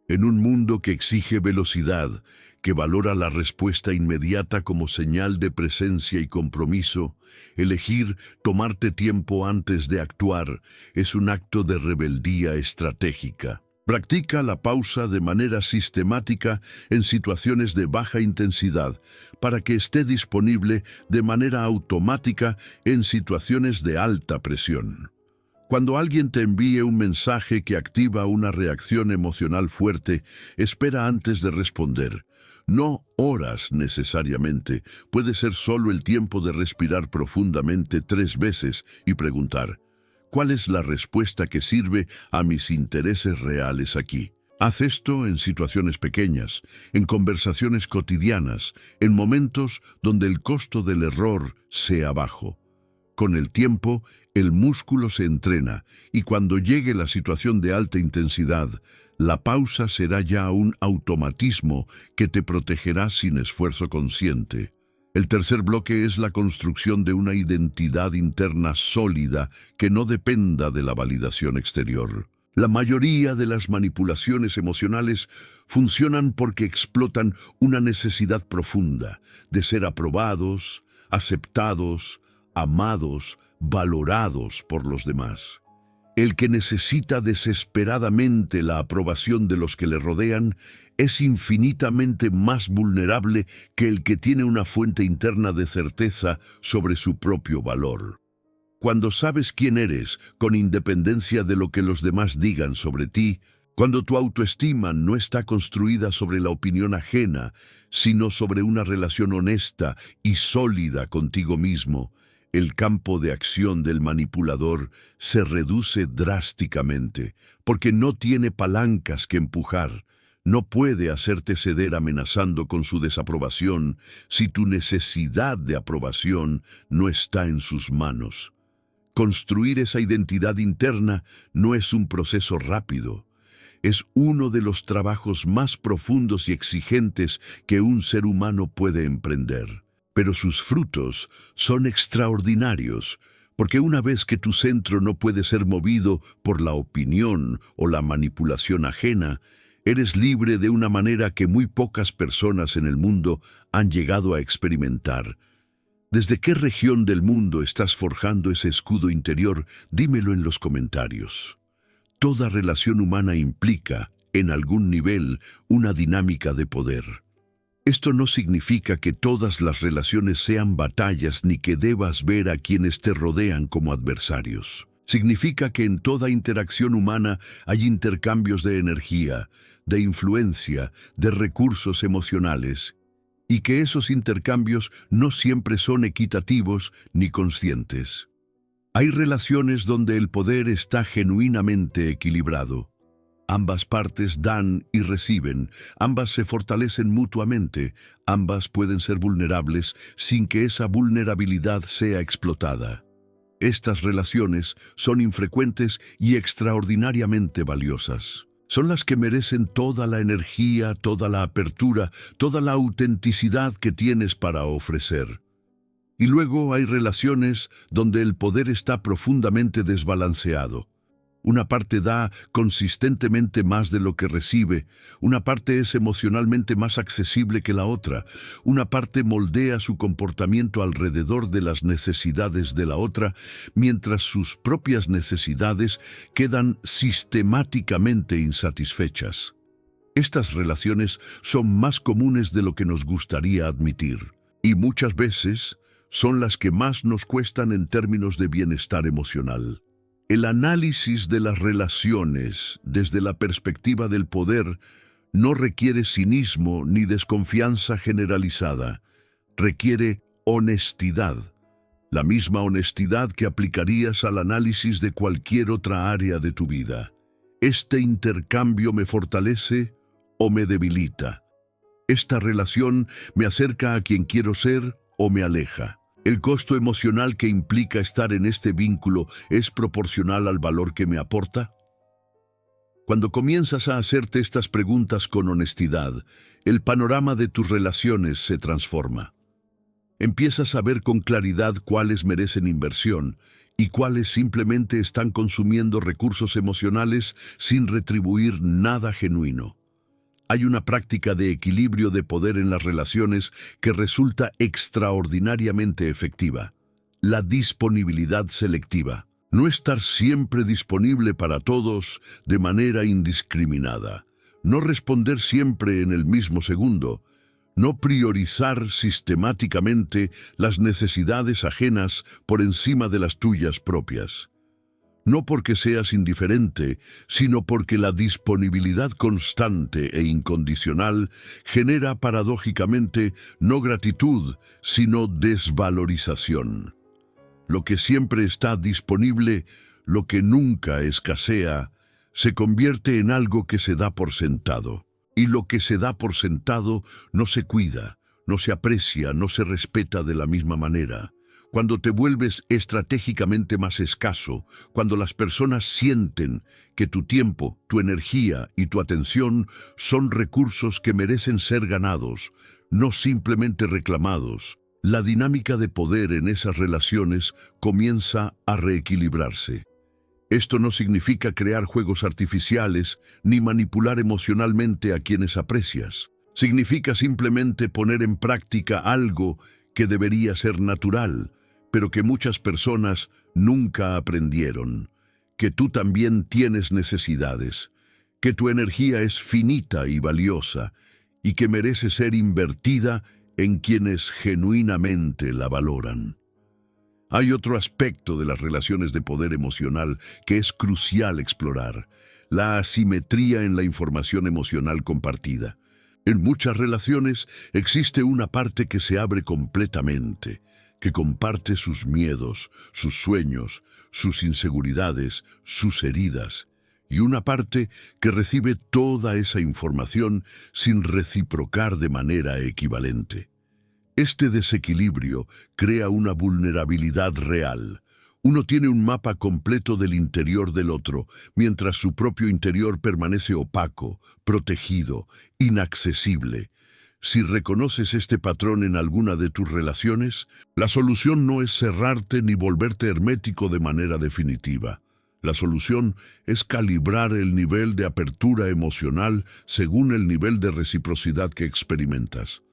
En un mundo que exige velocidad, que valora la respuesta inmediata como señal de presencia y compromiso, elegir tomarte tiempo antes de actuar es un acto de rebeldía estratégica. Practica la pausa de manera sistemática en situaciones de baja intensidad para que esté disponible de manera automática en situaciones de alta presión. Cuando alguien te envíe un mensaje que activa una reacción emocional fuerte, espera antes de responder. No horas necesariamente, puede ser solo el tiempo de respirar profundamente 3 veces y preguntar, ¿cuál es la respuesta que sirve a mis intereses reales aquí? Haz esto en situaciones pequeñas, en conversaciones cotidianas, en momentos donde el costo del error sea bajo. Con el tiempo, el músculo se entrena y cuando llegue la situación de alta intensidad, la pausa será ya un automatismo que te protegerá sin esfuerzo consciente. El tercer bloque es la construcción de una identidad interna sólida que no dependa de la validación exterior. La mayoría de las manipulaciones emocionales funcionan porque explotan una necesidad profunda de ser aprobados, aceptados, amados, valorados por los demás. El que necesita desesperadamente la aprobación de los que le rodean es infinitamente más vulnerable que el que tiene una fuente interna de certeza sobre su propio valor. Cuando sabes quién eres, con independencia de lo que los demás digan sobre ti, cuando tu autoestima no está construida sobre la opinión ajena, sino sobre una relación honesta y sólida contigo mismo, el campo de acción del manipulador se reduce drásticamente, porque no tiene palancas que empujar. No puede hacerte ceder amenazando con su desaprobación si tu necesidad de aprobación no está en sus manos. Construir esa identidad interna no es un proceso rápido. Es uno de los trabajos más profundos y exigentes que un ser humano puede emprender. Pero sus frutos son extraordinarios, porque una vez que tu centro no puede ser movido por la opinión o la manipulación ajena, Eres libre de una manera que muy pocas personas en el mundo han llegado a experimentar. ¿Desde qué región del mundo estás forjando ese escudo interior? Dímelo en los comentarios. Toda relación humana implica, en algún nivel, una dinámica de poder. Esto no significa que todas las relaciones sean batallas ni que debas ver a quienes te rodean como adversarios. Significa que en toda interacción humana hay intercambios de energía, de influencia, de recursos emocionales, y que esos intercambios no siempre son equitativos ni conscientes. Hay relaciones donde el poder está genuinamente equilibrado. Ambas partes dan y reciben, ambas se fortalecen mutuamente, ambas pueden ser vulnerables sin que esa vulnerabilidad sea explotada. Estas relaciones son infrecuentes y extraordinariamente valiosas. Son las que merecen toda la energía, toda la apertura, toda la autenticidad que tienes para ofrecer. Y luego hay relaciones donde el poder está profundamente desbalanceado. Una parte da consistentemente más de lo que recibe, una parte es emocionalmente más accesible que la otra, una parte moldea su comportamiento alrededor de las necesidades de la otra, mientras sus propias necesidades quedan sistemáticamente insatisfechas. Estas relaciones son más comunes de lo que nos gustaría admitir, y muchas veces son las que más nos cuestan en términos de bienestar emocional. El análisis de las relaciones desde la perspectiva del poder no requiere cinismo ni desconfianza generalizada. Requiere honestidad, la misma honestidad que aplicarías al análisis de cualquier otra área de tu vida. ¿Este intercambio me fortalece o me debilita? ¿Esta relación me acerca a quien quiero ser o me aleja? ¿El costo emocional que implica estar en este vínculo es proporcional al valor que me aporta? Cuando comienzas a hacerte estas preguntas con honestidad, el panorama de tus relaciones se transforma. Empiezas a ver con claridad cuáles merecen inversión y cuáles simplemente están consumiendo recursos emocionales sin retribuir nada genuino. Hay una práctica de equilibrio de poder en las relaciones que resulta extraordinariamente efectiva: la disponibilidad selectiva. No estar siempre disponible para todos de manera indiscriminada. No responder siempre en el mismo segundo. No priorizar sistemáticamente las necesidades ajenas por encima de las tuyas propias. No porque seas indiferente, sino porque la disponibilidad constante e incondicional genera paradójicamente no gratitud, sino desvalorización. Lo que siempre está disponible, lo que nunca escasea, se convierte en algo que se da por sentado. Y lo que se da por sentado no se cuida, no se aprecia, no se respeta de la misma manera. Cuando te vuelves estratégicamente más escaso, cuando las personas sienten que tu tiempo, tu energía y tu atención son recursos que merecen ser ganados, no simplemente reclamados, la dinámica de poder en esas relaciones comienza a reequilibrarse. Esto no significa crear juegos artificiales ni manipular emocionalmente a quienes aprecias. Significa simplemente poner en práctica algo que debería ser natural, pero que muchas personas nunca aprendieron: que tú también tienes necesidades, que tu energía es finita y valiosa, y que merece ser invertida en quienes genuinamente la valoran. Hay otro aspecto de las relaciones de poder emocional que es crucial explorar: la asimetría en la información emocional compartida. En muchas relaciones existe una parte que se abre completamente, que comparte sus miedos, sus sueños, sus inseguridades, sus heridas, y una parte que recibe toda esa información sin reciprocar de manera equivalente. Este desequilibrio crea una vulnerabilidad real. Uno tiene un mapa completo del interior del otro, mientras su propio interior permanece opaco, protegido, inaccesible. Si reconoces este patrón en alguna de tus relaciones, la solución no es cerrarte ni volverte hermético de manera definitiva. La solución es calibrar el nivel de apertura emocional según el nivel de reciprocidad que experimentas.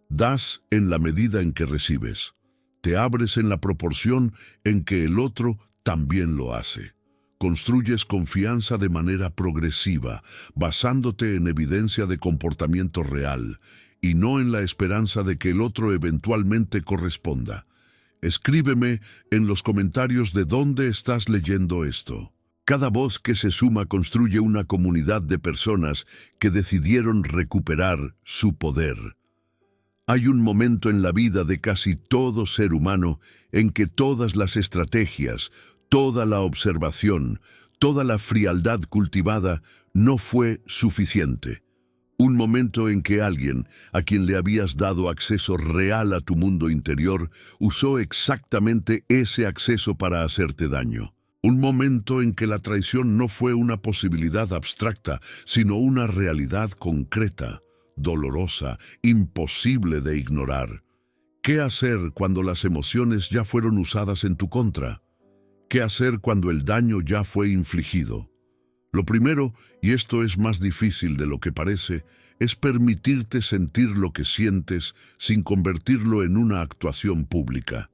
Das en la medida en que recibes. Te abres en la proporción en que el otro también lo hace. Construyes confianza de manera progresiva, basándote en evidencia de comportamiento real, y no en la esperanza de que el otro eventualmente corresponda. Escríbeme en los comentarios de dónde estás leyendo esto. Cada voz que se suma construye una comunidad de personas que decidieron recuperar su poder. Hay un momento en la vida de casi todo ser humano en que todas las estrategias, toda la observación, toda la frialdad cultivada no fue suficiente. Un momento en que alguien, a quien le habías dado acceso real a tu mundo interior, usó exactamente ese acceso para hacerte daño. Un momento en que la traición no fue una posibilidad abstracta, sino una realidad concreta, dolorosa, imposible de ignorar. ¿Qué hacer cuando las emociones ya fueron usadas en tu contra? ¿Qué hacer cuando el daño ya fue infligido? Lo primero, y esto es más difícil de lo que parece, es permitirte sentir lo que sientes sin convertirlo en una actuación pública.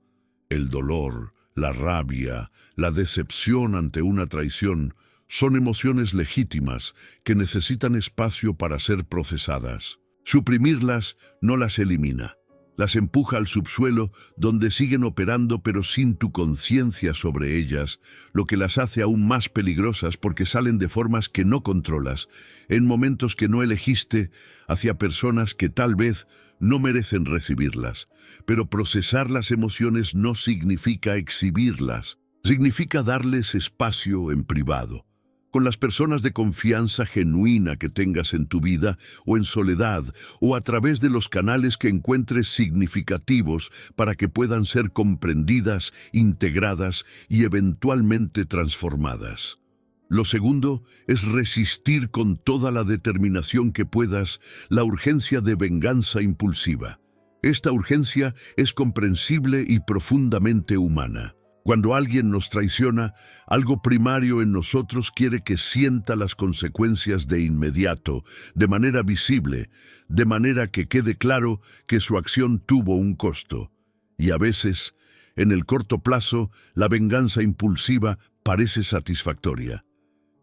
El dolor, la rabia, la decepción ante una traición son emociones legítimas que necesitan espacio para ser procesadas. Suprimirlas no las elimina. Las empuja al subsuelo donde siguen operando pero sin tu conciencia sobre ellas, lo que las hace aún más peligrosas porque salen de formas que no controlas, en momentos que no elegiste, hacia personas que tal vez no merecen recibirlas. Pero procesar las emociones no significa exhibirlas, significa darles espacio en privado. Con las personas de confianza genuina que tengas en tu vida, o en soledad, o a través de los canales que encuentres significativos para que puedan ser comprendidas, integradas y eventualmente transformadas. Lo segundo es resistir con toda la determinación que puedas la urgencia de venganza impulsiva. Esta urgencia es comprensible y profundamente humana. Cuando alguien nos traiciona, algo primario en nosotros quiere que sienta las consecuencias de inmediato, de manera visible, de manera que quede claro que su acción tuvo un costo. Y a veces, en el corto plazo, la venganza impulsiva parece satisfactoria.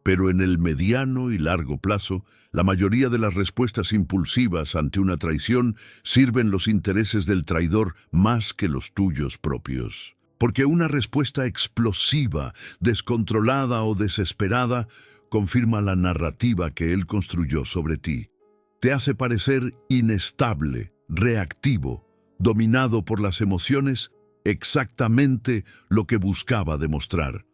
Pero en el mediano y largo plazo, la mayoría de las respuestas impulsivas ante una traición sirven los intereses del traidor más que los tuyos propios. Porque una respuesta explosiva, descontrolada o desesperada confirma la narrativa que él construyó sobre ti. Te hace parecer inestable, reactivo, dominado por las emociones, exactamente lo que buscaba demostrar.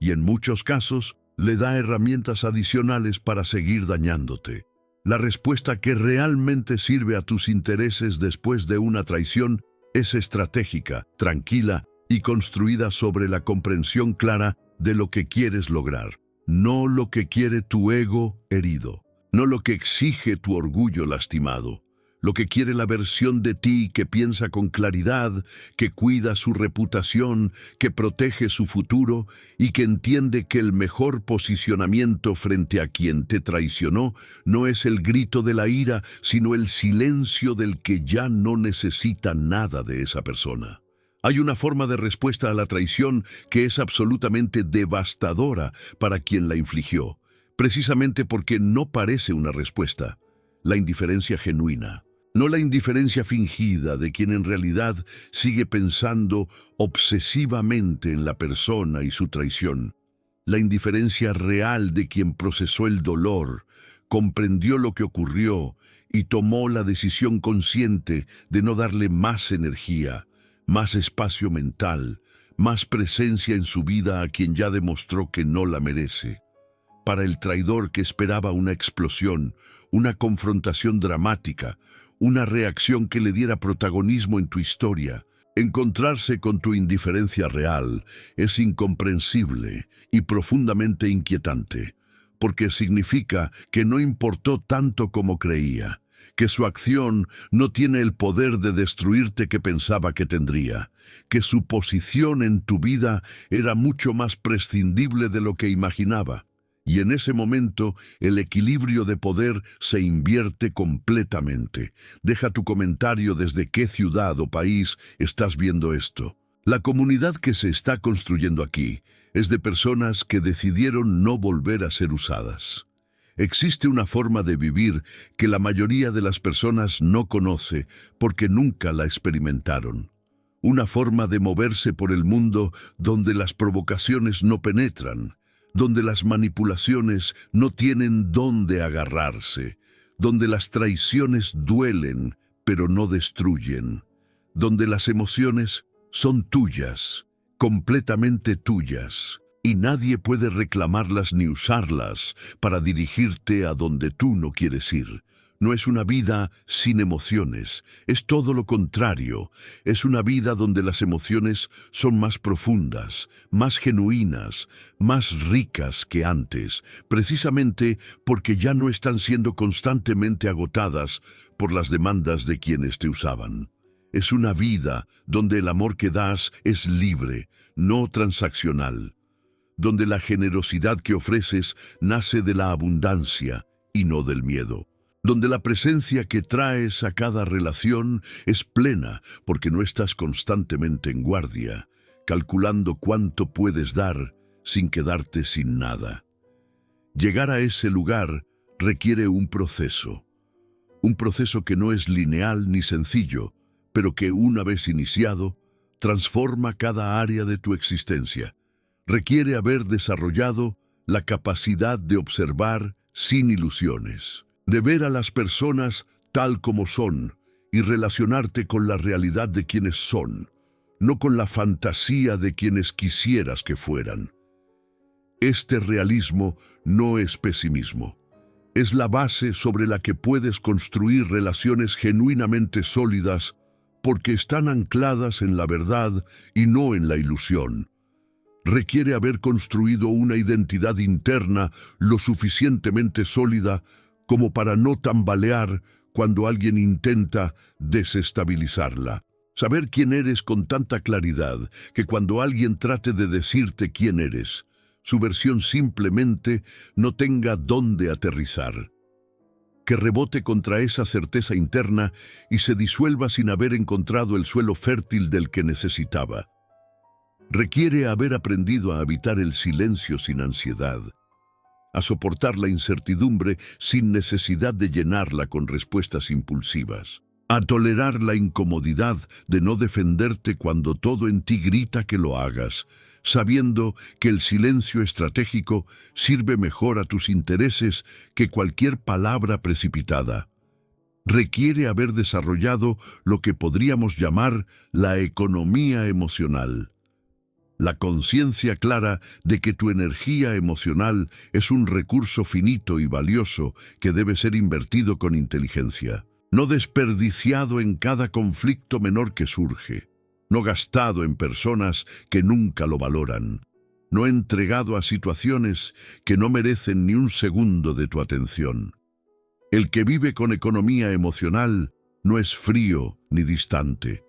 Y en muchos casos, le da herramientas adicionales para seguir dañándote. La respuesta que realmente sirve a tus intereses después de una traición es estratégica, tranquila y construida sobre la comprensión clara de lo que quieres lograr, no lo que quiere tu ego herido, no lo que exige tu orgullo lastimado, lo que quiere la versión de ti que piensa con claridad, que cuida su reputación, que protege su futuro y que entiende que el mejor posicionamiento frente a quien te traicionó no es el grito de la ira, sino el silencio del que ya no necesita nada de esa persona. Hay una forma de respuesta a la traición que es absolutamente devastadora para quien la infligió, precisamente porque no parece una respuesta: la indiferencia genuina. No la indiferencia fingida de quien en realidad sigue pensando obsesivamente en la persona y su traición. La indiferencia real de quien procesó el dolor, comprendió lo que ocurrió y tomó la decisión consciente de no darle más energía, más espacio mental, más presencia en su vida a quien ya demostró que no la merece. Para el traidor que esperaba una explosión, una confrontación dramática, una reacción que le diera protagonismo en tu historia, encontrarse con tu indiferencia real es incomprensible y profundamente inquietante, porque significa que no importó tanto como creía, que su acción no tiene el poder de destruirte que pensaba que tendría, que su posición en tu vida era mucho más prescindible de lo que imaginaba. Y en ese momento el equilibrio de poder se invierte completamente. Deja tu comentario desde qué ciudad o país estás viendo esto. La comunidad que se está construyendo aquí es de personas que decidieron no volver a ser usadas. Existe una forma de vivir que la mayoría de las personas no conoce porque nunca la experimentaron. Una forma de moverse por el mundo donde las provocaciones no penetran, donde las manipulaciones no tienen dónde agarrarse, donde las traiciones duelen pero no destruyen, donde las emociones son tuyas, completamente tuyas, y nadie puede reclamarlas ni usarlas para dirigirte a donde tú no quieres ir. No es una vida sin emociones, es todo lo contrario. Es una vida donde las emociones son más profundas, más genuinas, más ricas que antes, precisamente porque ya no están siendo constantemente agotadas por las demandas de quienes te usaban. Es una vida donde el amor que das es libre, no transaccional, donde la generosidad que ofreces nace de la abundancia y no del miedo, donde la presencia que traes a cada relación es plena porque no estás constantemente en guardia, calculando cuánto puedes dar sin quedarte sin nada. Llegar a ese lugar requiere un proceso que no es lineal ni sencillo, pero que una vez iniciado, transforma cada área de tu existencia. Requiere haber desarrollado la capacidad de observar sin ilusiones, de ver a las personas tal como son y relacionarte con la realidad de quienes son, no con la fantasía de quienes quisieras que fueran. Este realismo no es pesimismo. Es la base sobre la que puedes construir relaciones genuinamente sólidas porque están ancladas en la verdad y no en la ilusión. Requiere haber construido una identidad interna lo suficientemente sólida como para no tambalear cuando alguien intenta desestabilizarla. Saber quién eres con tanta claridad que cuando alguien trate de decirte quién eres, su versión simplemente no tenga dónde aterrizar. Que rebote contra esa certeza interna y se disuelva sin haber encontrado el suelo fértil del que necesitaba. Requiere haber aprendido a habitar el silencio sin ansiedad, a soportar la incertidumbre sin necesidad de llenarla con respuestas impulsivas, a tolerar la incomodidad de no defenderte cuando todo en ti grita que lo hagas, sabiendo que el silencio estratégico sirve mejor a tus intereses que cualquier palabra precipitada. Requiere haber desarrollado lo que podríamos llamar la economía emocional. La conciencia clara de que tu energía emocional es un recurso finito y valioso que debe ser invertido con inteligencia, no desperdiciado en cada conflicto menor que surge, no gastado en personas que nunca lo valoran, no entregado a situaciones que no merecen ni un segundo de tu atención. El que vive con economía emocional no es frío ni distante.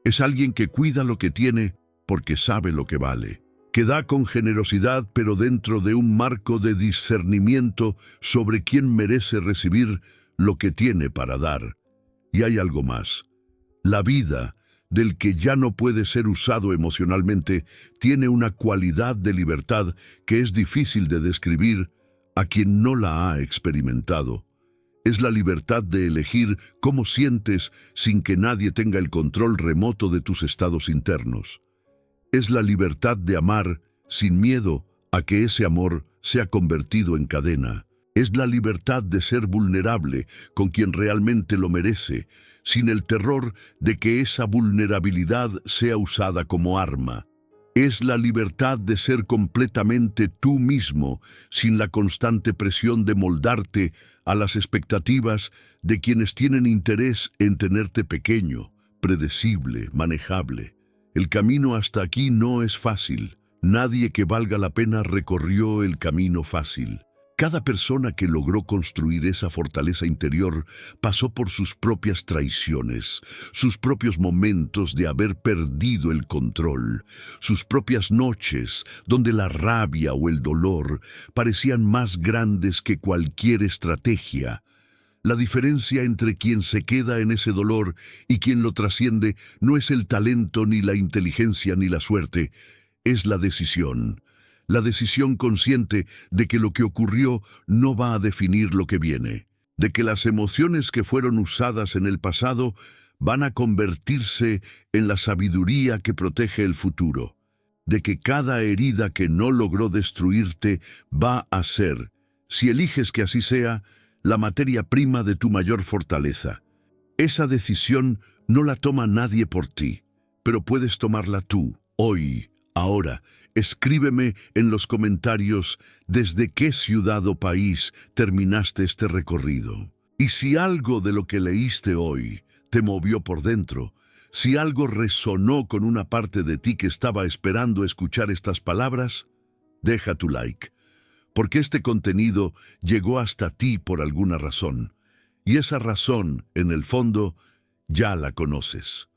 Es alguien que cuida lo que tiene porque sabe lo que vale, que da con generosidad pero dentro de un marco de discernimiento sobre quién merece recibir lo que tiene para dar. Y hay algo más. La vida del que ya no puede ser usado emocionalmente tiene una cualidad de libertad que es difícil de describir a quien no la ha experimentado. Es la libertad de elegir cómo sientes sin que nadie tenga el control remoto de tus estados internos. Es la libertad de amar sin miedo a que ese amor sea convertido en cadena. Es la libertad de ser vulnerable con quien realmente lo merece, sin el terror de que esa vulnerabilidad sea usada como arma. Es la libertad de ser completamente tú mismo, sin la constante presión de moldarte a las expectativas de quienes tienen interés en tenerte pequeño, predecible, manejable. El camino hasta aquí no es fácil. Nadie que valga la pena recorrió el camino fácil. Cada persona que logró construir esa fortaleza interior pasó por sus propias traiciones, sus propios momentos de haber perdido el control, sus propias noches donde la rabia o el dolor parecían más grandes que cualquier estrategia. La diferencia entre quien se queda en ese dolor y quien lo trasciende no es el talento, ni la inteligencia, ni la suerte, es la decisión. La decisión consciente de que lo que ocurrió no va a definir lo que viene, de que las emociones que fueron usadas en el pasado van a convertirse en la sabiduría que protege el futuro, de que cada herida que no logró destruirte va a ser, si eliges que así sea, la materia prima de tu mayor fortaleza. Esa decisión no la toma nadie por ti, pero puedes tomarla tú, hoy, ahora. Escríbeme en los comentarios desde qué ciudad o país terminaste este recorrido. Y si algo de lo que leíste hoy te movió por dentro, si algo resonó con una parte de ti que estaba esperando escuchar estas palabras, deja tu like, porque este contenido llegó hasta ti por alguna razón, y esa razón, en el fondo, ya la conoces.